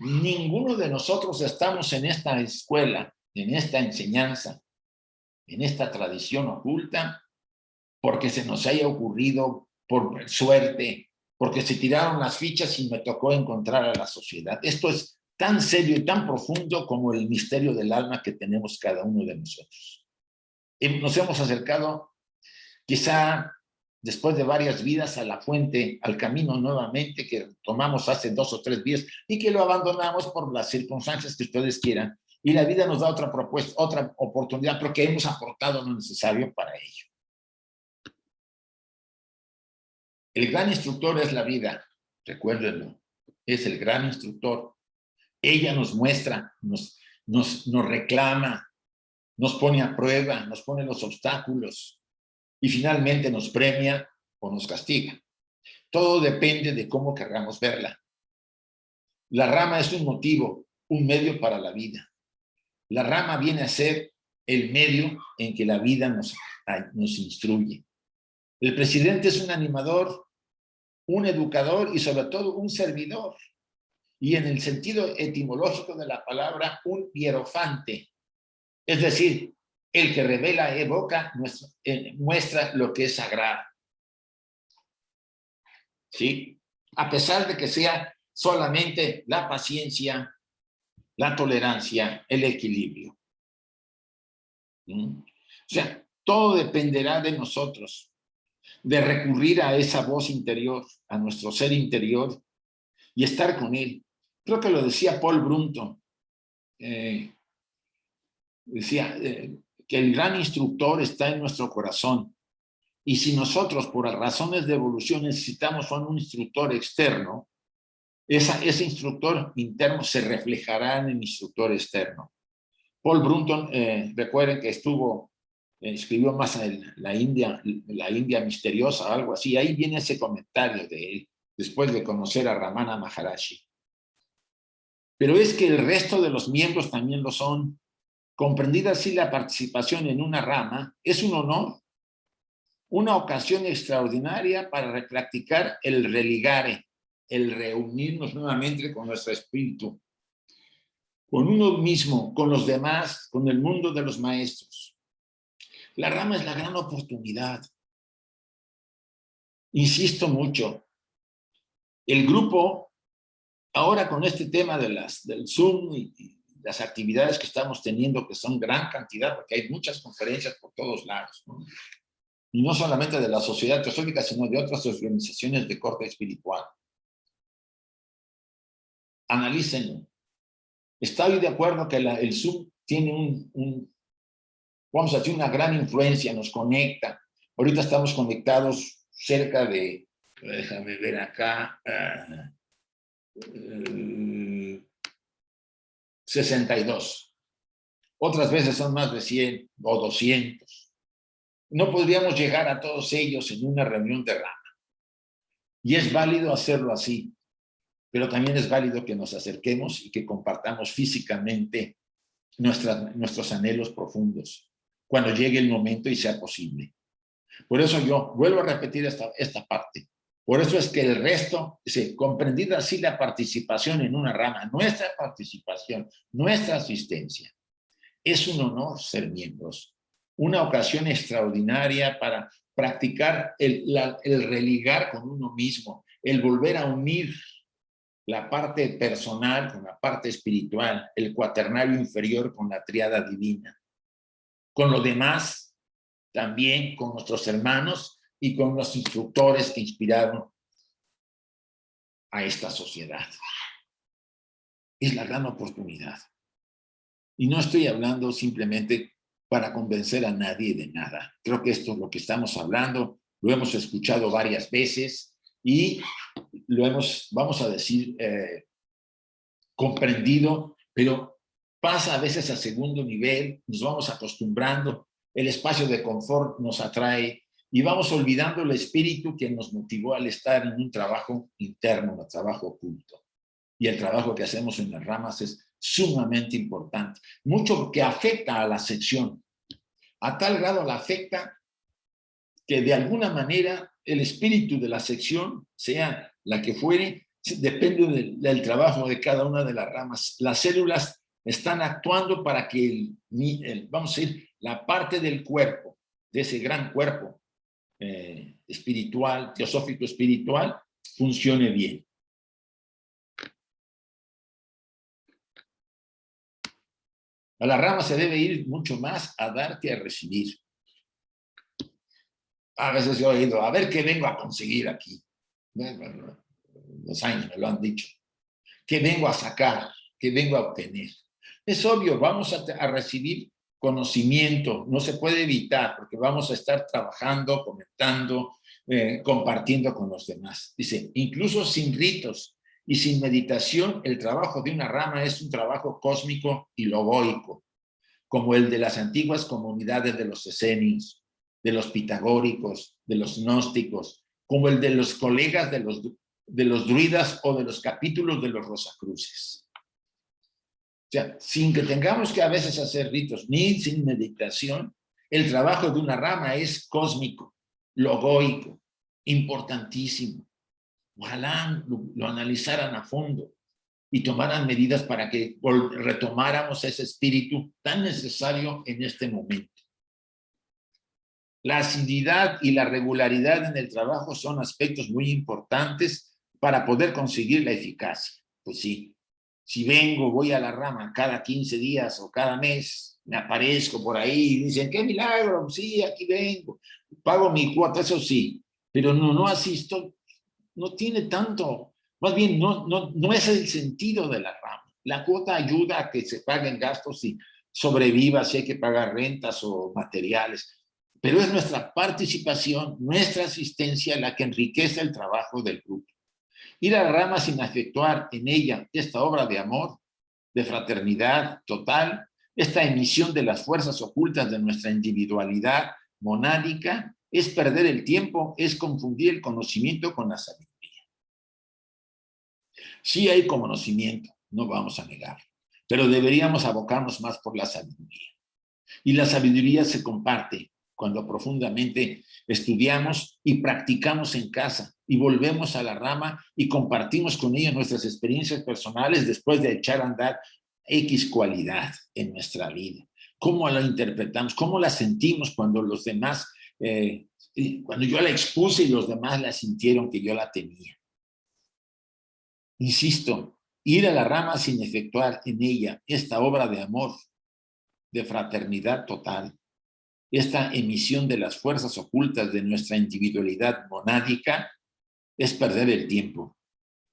Ninguno de nosotros estamos en esta escuela, en esta enseñanza, en esta tradición oculta, porque se nos haya ocurrido por suerte, porque se tiraron las fichas y me tocó encontrar a la sociedad. Esto es tan serio y tan profundo como el misterio del alma que tenemos cada uno de nosotros. Nos hemos acercado, quizá después de varias vidas, a la fuente, al camino nuevamente que tomamos hace 2 o 3 días y que lo abandonamos por las circunstancias que ustedes quieran. Y la vida nos da otra propuesta, otra oportunidad, porque hemos aportado lo necesario para ello. El gran instructor es la vida, recuérdenlo, es el gran instructor. Ella nos muestra, nos reclama, nos pone a prueba, nos pone los obstáculos y finalmente nos premia o nos castiga. Todo depende de cómo querramos verla. La rama es un motivo, un medio para la vida. La rama viene a ser el medio en que la vida nos instruye. El presidente es un animador, un educador y sobre todo un servidor. Y en el sentido etimológico de la palabra, un hierofante. Es decir, el que revela, evoca, muestra lo que es sagrado. ¿Sí? A pesar de que sea solamente la paciencia, la tolerancia, el equilibrio. O sea, todo dependerá de nosotros, de recurrir a esa voz interior, a nuestro ser interior y estar con él. Creo que lo decía Paul Brunton. Decía que el gran instructor está en nuestro corazón. Y si nosotros, por razones de evolución, necesitamos a un instructor externo, ese instructor interno se reflejará en el instructor externo. Paul Brunton, recuerden que escribió más en la India misteriosa, algo así. Ahí viene ese comentario de él, después de conocer a Ramana Maharishi. Pero es que el resto de los miembros también lo son. Comprendida así la participación en una rama, es un honor, una ocasión extraordinaria para practicar el religare, el reunirnos nuevamente con nuestro espíritu, con uno mismo, con los demás, con el mundo de los maestros. La rama es la gran oportunidad. Insisto mucho, el grupo, ahora con este tema del Zoom y las actividades que estamos teniendo, que son gran cantidad, porque hay muchas conferencias por todos lados, ¿no? Y no solamente de la Sociedad Teosófica, sino de otras organizaciones de corte espiritual. Analícenlo. Estoy de acuerdo que el Zoom tiene vamos a decir, una gran influencia, nos conecta. Ahorita estamos conectados cerca de, déjame ver acá, 62. Otras veces son más de 100 o 200. No podríamos llegar a todos ellos en una reunión de rama. Y es válido hacerlo así, pero también es válido que nos acerquemos y que compartamos físicamente nuestros anhelos profundos cuando llegue el momento y sea posible. Por eso yo vuelvo a repetir esta parte. Por eso es que el resto, comprendida así la participación en una rama, nuestra participación, nuestra asistencia, es un honor ser miembros. Una ocasión extraordinaria para practicar el religar con uno mismo, el volver a unir la parte personal con la parte espiritual, el cuaternario inferior con la tríada divina. con los demás, también con nuestros hermanos y con los instructores que inspiraron a esta sociedad. Es la gran oportunidad. Y no estoy hablando simplemente para convencer a nadie de nada. Creo que esto es lo que estamos hablando, lo hemos escuchado varias veces y lo hemos, vamos a decir, comprendido, pero pasa a veces a segundo nivel, nos vamos acostumbrando, el espacio de confort nos atrae y vamos olvidando el espíritu que nos motivó al estar en un trabajo interno, un trabajo oculto. Y el trabajo que hacemos en las ramas es sumamente importante. Mucho que afecta a la sección. A tal grado la afecta que de alguna manera el espíritu de la sección, sea la que fuere, depende del trabajo de cada una de las ramas. Las células están actuando para que vamos a decir, la parte del cuerpo, de ese gran cuerpo espiritual, teosófico espiritual, funcione bien. A la rama se debe ir mucho más a dar que a recibir. A veces he oído, a ver qué vengo a conseguir aquí. Los años me lo han dicho. ¿Qué vengo a sacar? ¿Qué vengo a obtener? Es obvio, vamos a recibir conocimiento, no se puede evitar, porque vamos a estar trabajando, comentando, compartiendo con los demás. Dice, incluso sin ritos y sin meditación, el trabajo de una rama es un trabajo cósmico y logoico, como el de las antiguas comunidades de los esenios, de los pitagóricos, de los gnósticos, como el de los colegas de los druidas o de los capítulos de los rosacruces. O sea, sin que tengamos que a veces hacer ritos, ni sin meditación, el trabajo de una rama es cósmico, logoico, importantísimo. Ojalá lo analizaran a fondo y tomaran medidas para que retomáramos ese espíritu tan necesario en este momento. La asiduidad y la regularidad en el trabajo son aspectos muy importantes para poder conseguir la eficacia. Pues sí, si voy a la rama cada 15 días o cada mes, me aparezco por ahí y dicen, ¡qué milagro! Sí, aquí vengo, pago mi cuota, eso sí, pero no asisto, no tiene tanto, más bien no es el sentido de la rama. La cuota ayuda a que se paguen gastos y sobreviva si hay que pagar rentas o materiales, pero es nuestra participación, nuestra asistencia la que enriquece el trabajo del grupo. Ir a la rama sin efectuar en ella esta obra de amor, de fraternidad total, esta emisión de las fuerzas ocultas de nuestra individualidad monádica, es perder el tiempo, es confundir el conocimiento con la sabiduría. Sí hay conocimiento, no vamos a negarlo, pero deberíamos abocarnos más por la sabiduría. Y la sabiduría se comparte cuando profundamente estudiamos y practicamos en casa y volvemos a la rama y compartimos con ellos nuestras experiencias personales después de echar a andar X cualidad en nuestra vida. ¿Cómo la interpretamos? ¿Cómo la sentimos cuando los demás, cuando yo la expuse y los demás la sintieron que yo la tenía? Insisto, ir a la rama sin efectuar en ella esta obra de amor, de fraternidad total, esta emisión de las fuerzas ocultas de nuestra individualidad monádica, es perder el tiempo,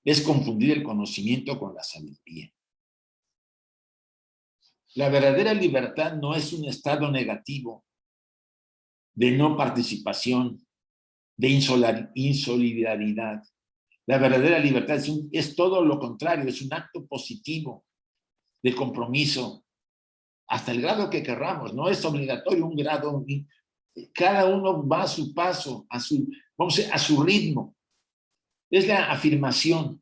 es confundir el conocimiento con la sabiduría. La verdadera libertad no es un estado negativo de no participación, de insolidaridad. La verdadera libertad es todo lo contrario, es un acto positivo de compromiso, hasta el grado que querramos, no es obligatorio un grado, cada uno va a su paso, a su ritmo. Es la afirmación,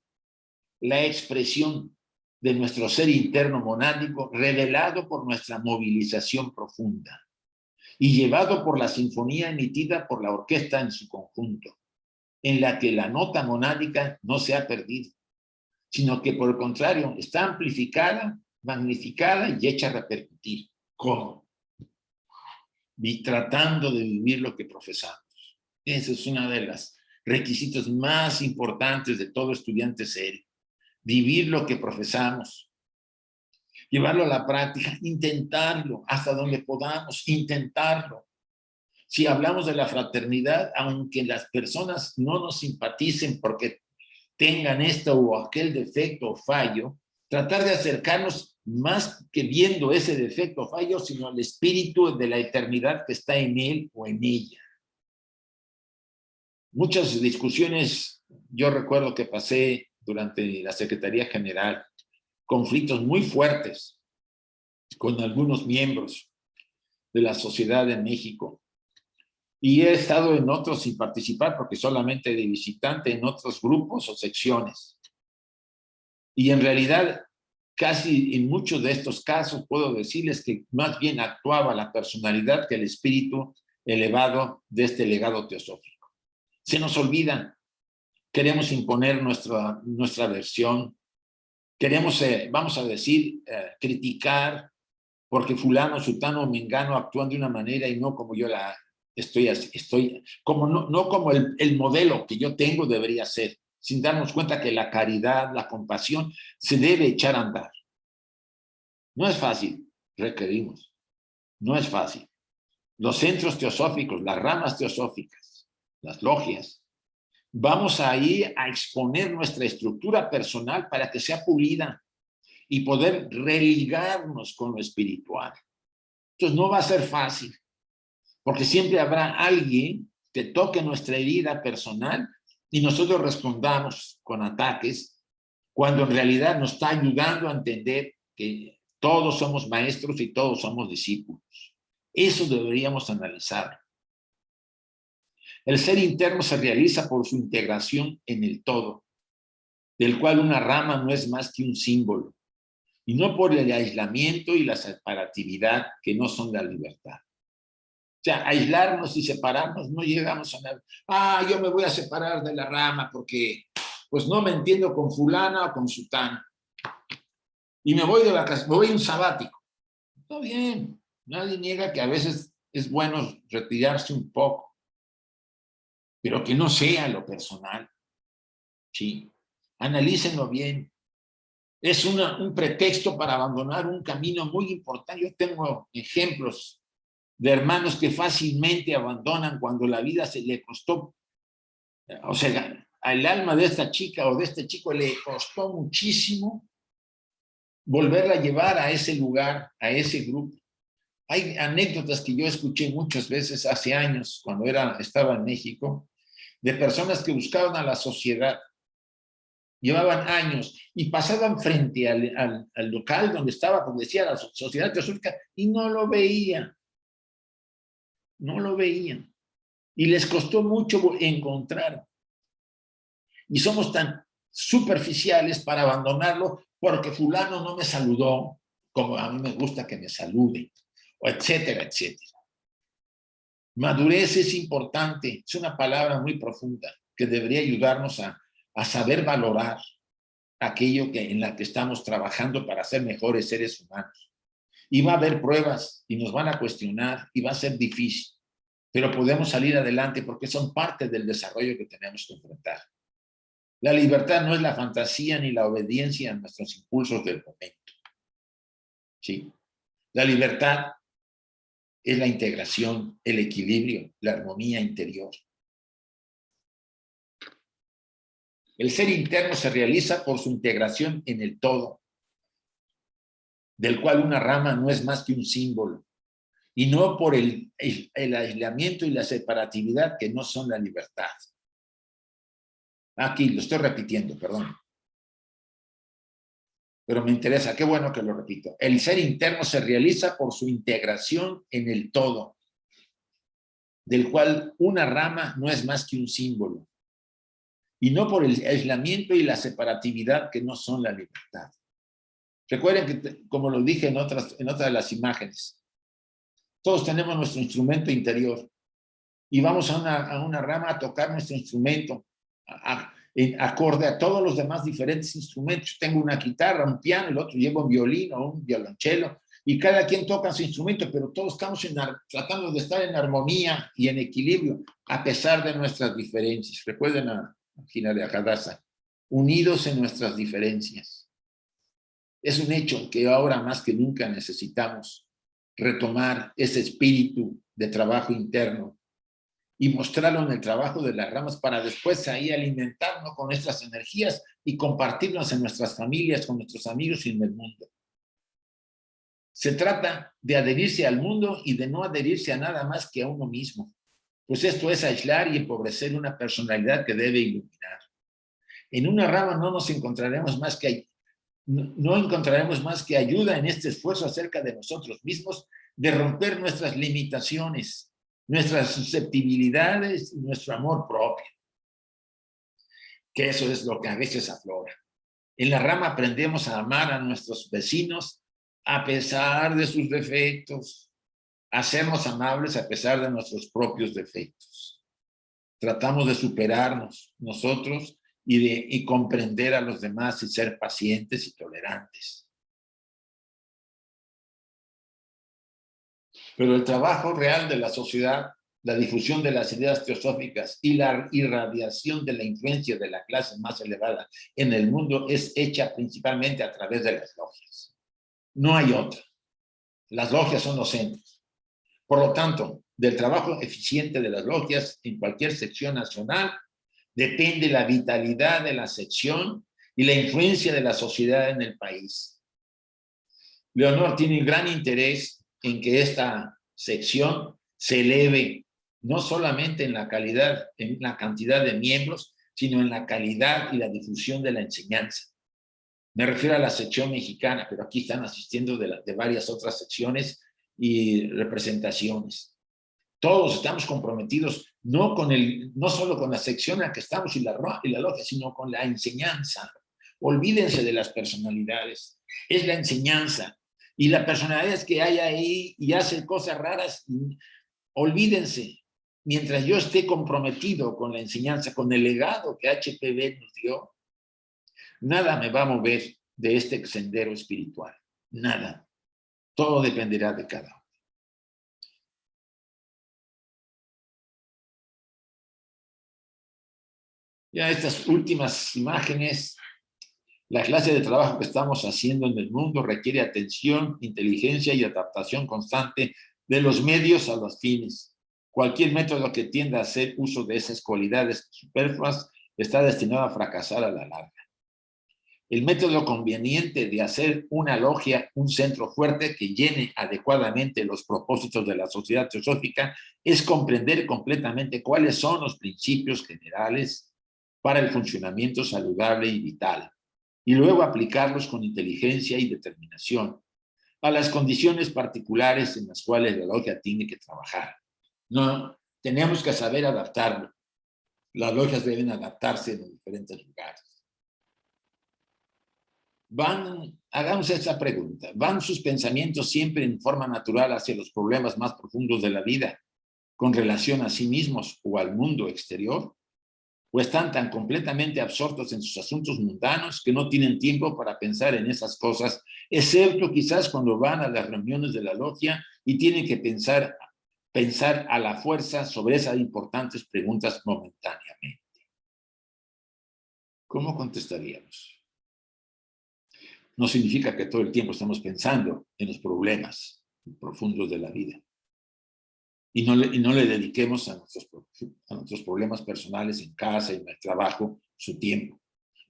la expresión de nuestro ser interno monádico revelado por nuestra movilización profunda y llevado por la sinfonía emitida por la orquesta en su conjunto, en la que la nota monádica no se ha perdido, sino que por el contrario está amplificada, magnificada y hecha a repercutir. ¿Cómo? Tratando de vivir lo que profesamos. Ese es uno de los requisitos más importantes de todo estudiante serio. Vivir lo que profesamos. llevarlo a la práctica, intentarlo hasta donde podamos, intentarlo. Si hablamos de la fraternidad, aunque las personas no nos simpaticen porque tengan esto o aquel defecto o fallo, tratar de acercarnos más que viendo ese defecto o fallo, sino al espíritu de la eternidad que está en él o en ella. Muchas discusiones, yo recuerdo que pasé durante la Secretaría General, conflictos muy fuertes con algunos miembros de la sociedad de México. Y he estado en otros sin participar, porque solamente de visitante, en otros grupos o secciones. Y en realidad, casi en muchos de estos casos, puedo decirles que más bien actuaba la personalidad que el espíritu elevado de este legado teosófico. Se nos olvida, queremos imponer nuestra versión, queremos, vamos a decir, criticar, porque fulano, sutano o mengano actúan de una manera y no como yo la estoy como no como el modelo que yo tengo debería ser, sin darnos cuenta que la caridad, la compasión se debe echar a andar. No es fácil, requerimos, no es fácil. Los centros teosóficos, las ramas teosóficas, las logias, vamos a ir a exponer nuestra estructura personal para que sea pulida y poder religarnos con lo espiritual. Entonces no va a ser fácil, porque siempre habrá alguien que toque nuestra herida personal y nosotros respondamos con ataques, cuando en realidad nos está ayudando a entender que todos somos maestros y todos somos discípulos. Eso deberíamos analizar. El ser interno se realiza por su integración en el todo, del cual una rama no es más que un símbolo, y no por el aislamiento y la separatividad que no son la libertad. O sea, aislarnos y separarnos, no llegamos a nada. Yo me voy a separar de la rama porque pues no me entiendo con fulana o con sutana. Y me voy de vacaciones, me voy a un sabático. Está bien, nadie niega que a veces es bueno retirarse un poco, pero que no sea lo personal. Sí, analícenlo bien. Es un pretexto para abandonar un camino muy importante. Yo tengo ejemplos de hermanos que fácilmente abandonan cuando la vida se le costó, o sea, al alma de esta chica o de este chico le costó muchísimo volverla a llevar a ese lugar, a ese grupo. Hay anécdotas que yo escuché muchas veces hace años, cuando estaba en México, de personas que buscaban a la sociedad, llevaban años y pasaban frente al local donde estaba, como decía, la sociedad teosófica, y no lo veían. No lo veían. Y les costó mucho encontrar. Y somos tan superficiales para abandonarlo porque fulano no me saludó como a mí me gusta que me salude, o etcétera, etcétera. Madurez es importante, es una palabra muy profunda que debería ayudarnos a saber valorar aquello en la que estamos trabajando para ser mejores seres humanos. Y va a haber pruebas y nos van a cuestionar y va a ser difícil, pero podemos salir adelante porque son parte del desarrollo que tenemos que enfrentar. La libertad no es la fantasía ni la obediencia a nuestros impulsos del momento. ¿Sí? La libertad es la integración, el equilibrio, la armonía interior. El ser interno se realiza por su integración en el todo, del cual una rama no es más que un símbolo, y no por el aislamiento y la separatividad que no son la libertad. Aquí lo estoy repitiendo, perdón. Pero me interesa, qué bueno que lo repito. El ser interno se realiza por su integración en el todo, del cual una rama no es más que un símbolo, y no por el aislamiento y la separatividad que no son la libertad. Recuerden que, como lo dije en otras de las imágenes, todos tenemos nuestro instrumento interior y vamos a una rama a tocar nuestro instrumento acorde a todos los demás diferentes instrumentos. Tengo una guitarra, un piano, el otro lleva un violín o un violonchelo, y cada quien toca su instrumento, pero todos estamos tratando de estar en armonía y en equilibrio, a pesar de nuestras diferencias. Recuerden a Gina de Hadassah, unidos en nuestras diferencias. Es un hecho que ahora más que nunca necesitamos retomar ese espíritu de trabajo interno y mostrarlo en el trabajo de las ramas para después ahí alimentarnos con nuestras energías y compartirnos en nuestras familias, con nuestros amigos y en el mundo. Se trata de adherirse al mundo y de no adherirse a nada más que a uno mismo. Pues esto es aislar y empobrecer una personalidad que debe iluminar. En una rama no nos encontraremos más que no encontraremos más que ayuda en este esfuerzo acerca de nosotros mismos, de romper nuestras limitaciones, nuestras susceptibilidades y nuestro amor propio. Que eso es lo que a veces aflora. En la rama aprendemos a amar a nuestros vecinos a pesar de sus defectos, a sernos amables a pesar de nuestros propios defectos. Tratamos de superarnos nosotros y comprender a los demás y ser pacientes y tolerantes. Pero el trabajo real de la sociedad, la difusión de las ideas teosóficas y la irradiación de la influencia de la clase más elevada en el mundo es hecha principalmente a través de las logias. No hay otra. Las logias son los centros. Por lo tanto, del trabajo eficiente de las logias en cualquier sección nacional depende la vitalidad de la sección y la influencia de la sociedad en el país. Leonor tiene un gran interés en que esta sección se eleve, no solamente en la calidad, en la cantidad de miembros, sino en la calidad y la difusión de la enseñanza. Me refiero a la sección mexicana, pero aquí están asistiendo de varias otras secciones y representaciones. Todos estamos comprometidos no solo con la sección en la que estamos y la logia, sino con la enseñanza. Olvídense de las personalidades. Es la enseñanza. Y la personalidad que hay ahí y hace cosas raras, olvídense. Mientras yo esté comprometido con la enseñanza, con el legado que HPV nos dio, nada me va a mover de este sendero espiritual. Nada. Todo dependerá de cada uno. Ya estas últimas imágenes, la clase de trabajo que estamos haciendo en el mundo requiere atención, inteligencia y adaptación constante de los medios a los fines. Cualquier método que tienda a hacer uso de esas cualidades superfluas está destinado a fracasar a la larga. El método conveniente de hacer una logia un centro fuerte que llene adecuadamente los propósitos de la sociedad teosófica es comprender completamente cuáles son los principios generales para el funcionamiento saludable y vital, y luego aplicarlos con inteligencia y determinación a las condiciones particulares en las cuales la logia tiene que trabajar. No, tenemos que saber adaptarlo. Las logias deben adaptarse en diferentes lugares. Hagamos esta pregunta. ¿Van sus pensamientos siempre en forma natural hacia los problemas más profundos de la vida, con relación a sí mismos o al mundo exterior? ¿O están tan completamente absortos en sus asuntos mundanos que no tienen tiempo para pensar en esas cosas, excepto quizás cuando van a las reuniones de la logia y tienen que pensar a la fuerza sobre esas importantes preguntas momentáneamente? ¿Cómo contestaríamos? No significa que todo el tiempo estamos pensando en los problemas profundos de la vida. Y no le dediquemos a nuestros problemas personales en casa y en el trabajo su tiempo.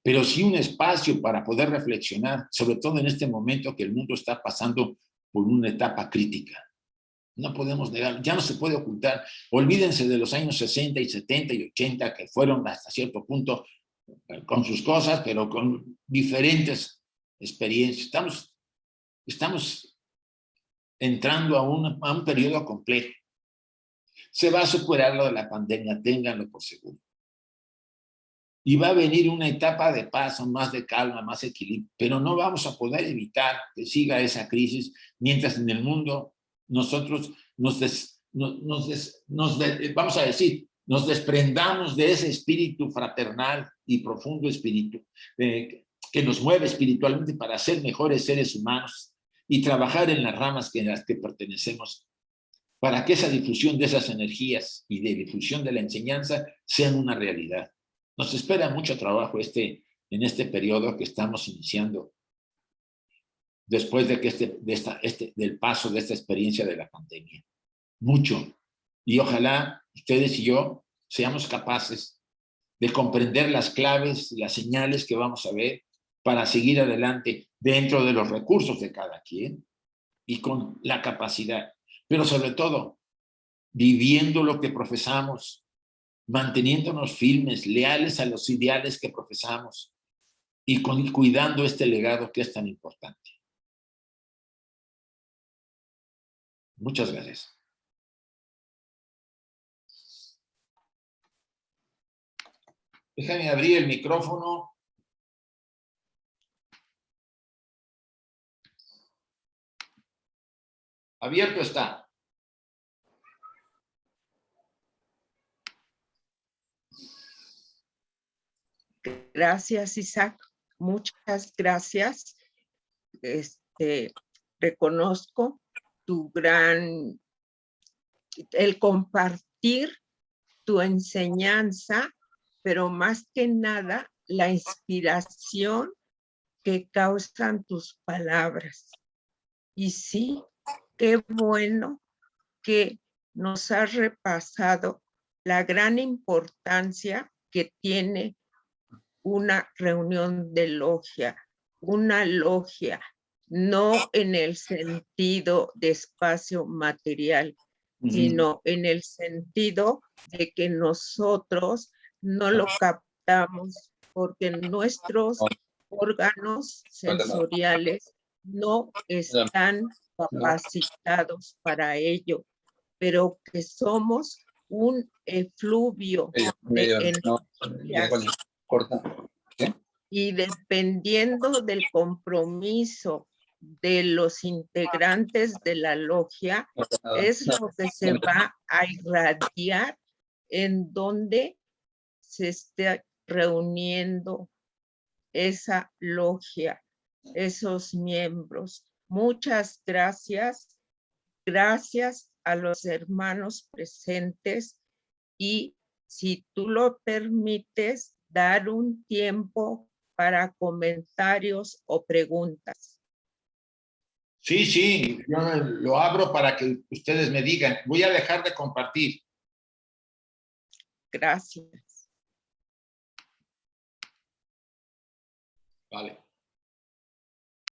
Pero sí un espacio para poder reflexionar, sobre todo en este momento que el mundo está pasando por una etapa crítica. No podemos negar, ya no se puede ocultar. Olvídense de los años 60 y 70 y 80 que fueron hasta cierto punto con sus cosas, pero con diferentes experiencias. Estamos entrando a un periodo complejo. Se va a superar lo de la pandemia, ténganlo por seguro. Y va a venir una etapa de paz, más de calma, más equilibrio, pero no vamos a poder evitar que siga esa crisis mientras en el mundo nosotros nos desprendamos de ese espíritu fraternal y profundo espíritu que nos mueve espiritualmente para ser mejores seres humanos y trabajar en las ramas en las que pertenecemos, para que esa difusión de esas energías y de difusión de la enseñanza sean una realidad. Nos espera mucho trabajo en este periodo que estamos iniciando. después de que del paso de esta experiencia de la pandemia. Mucho. Y ojalá ustedes y yo seamos capaces de comprender las claves, las señales que vamos a ver para seguir adelante dentro de los recursos de cada quien y con la capacidad, pero sobre todo viviendo lo que profesamos, manteniéndonos firmes, leales a los ideales que profesamos y cuidando este legado que es tan importante. Muchas gracias. Déjame abrir el micrófono. Abierto está. Gracias, Isaac. Muchas gracias. Reconozco el compartir tu enseñanza, pero más que nada la inspiración que causan tus palabras. Y sí, qué bueno que nos has repasado la gran importancia que tiene una reunión de logia, una logia, no en el sentido de espacio material, sino en el sentido de que nosotros no lo captamos porque nuestros órganos sensoriales no están capacitados para ello, pero que somos un efluvio de energías. Y dependiendo del compromiso de los integrantes de la logia, es lo que se va a irradiar en donde se esté reuniendo esa logia, esos miembros. Muchas gracias. Gracias a los hermanos presentes y si tú lo permites, dar un tiempo para comentarios o preguntas. Sí, sí, yo lo abro para que ustedes me digan. Voy a dejar de compartir. Gracias. Vale.